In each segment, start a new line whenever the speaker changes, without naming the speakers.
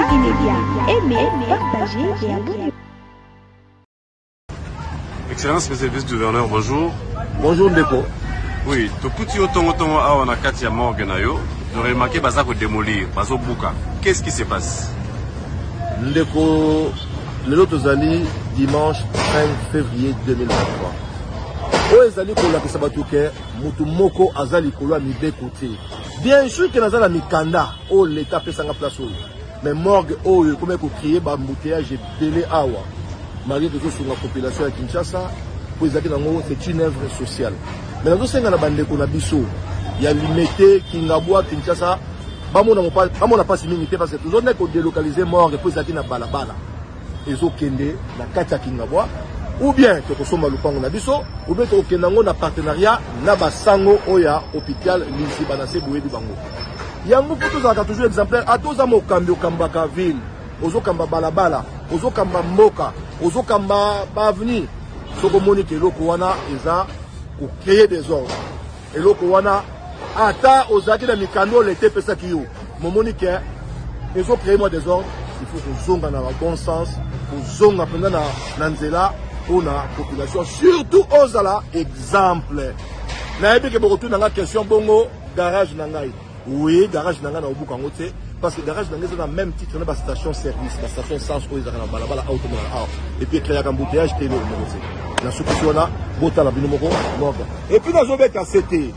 TV Média. Aimez, partagez et abonnez-vous.
Excellence, monsieur le vice-gouverneur, bonjour.
Bonjour Ndeko.
Oui, Toputi Otongo a on a Katia Morganayo. J'aurais remarqué Bazako démolir, Bazo Bouka. Qu'est-ce qui se passe?
Ndeko, le lot Zali, dimanche 5 février 2023. Oezali Kola Kisabatuke, Mutumoko Azali Kola Mibe Côté. Bien sûr que Nazala Mikanda, oh l'État fait sa place. Mais morgue, oh, comment vous criez, bambouteillage et belé awa. Malgré que sur la population à Kinshasa, c'est une œuvre sociale. Mais dans ce cas, il y a limité Kingabwa, Kinshasa. On n'a pas si limité parce que tout le monde est délocalisé mort et puis ça na balabala. Et zo kende na katia Kingabwa. Ou bien que nous sommes à l'Upango Nabiso, ou bien que nous avons un partenariat na basango oya hôpital Lisi Banase Boué du Bango. Il y a toujours exemplaire à tous les Kambi Kambaka ville, aux Kamba Balabala, aux Kamba Moka, aux Kamba Bavni. Ce que Monique et Lokowana, ils ont créé des ordres. Et Lokowana, ata aux Aki de Mikano, l'été Pesakio. Mon Monique, ils ont créé moi des ordres. Il faut que nous ayons dans le bon sens, que nous ayons dans Nanzela, pour la population, surtout aux ala exemple. Mais que vous retournez dans la question, bongo, garage Nangaï. Oui, garage Nangaï na Obukango, parce que garage Nangaï c'est le même titre dans la station service, la station essence où ils ont la balabala automobile. Et puis créer un embouteillage télé au numéro. La solution là, bota la binomoro, morgue. Et puis dans le bec à CT,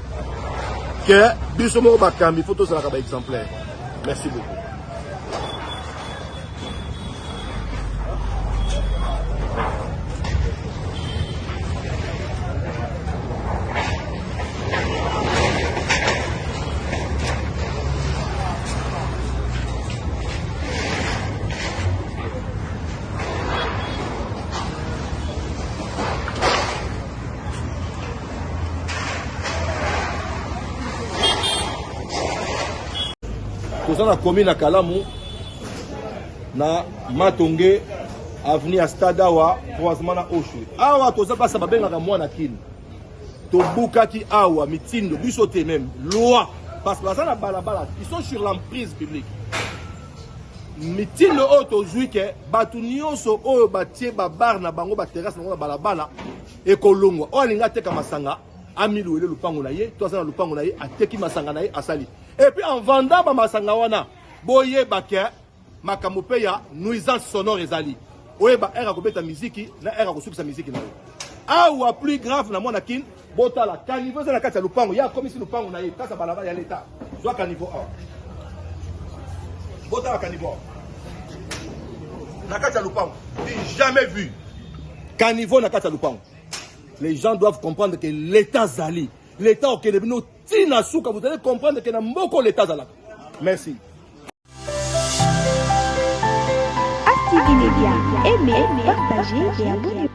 que bisomo bakambi, photo ça la exemplaire. Merci beaucoup. Nous avons commis na Kalamu, na Matonge, avenue à Stadawa, croisement na Oshu. Awa, tout ça passe à Babenga Mwana Kin. Tobuka ki awa, mitindo, bisoté même, loi. Parce que là, balabala, ils sont sur l'emprise publique. Mitindo auto juike, batunio so o batie babar na bango ba terrasse na balabala et kolongwa. O alinga teka masanga, amilu ele lupango na ye, toi ça na lupango na ye, ateki masanga na ye asali. Et puis en vendant ma masangawana, boye baké, makamope ya nuisance sonore ezali. Oye ba era kobeta musique, na era kosuki sa musique na yo. Awa plus grave na mwana kin, bota la caniveau za na kati ya lupango, ya komisi lupango na ye, kasa balaba ya l'état. Joa caniveau a. Bota la caniveau. Na kati ya lupango, jamais vu. Caniveau na kati ya lupango. Les gens doivent comprendre que l'état zali, l'état au Kélébino, vous allez comprendre que dans beaucoup l'état zala. Merci.
TV Média. Aimez, partagez et abonnez-vous.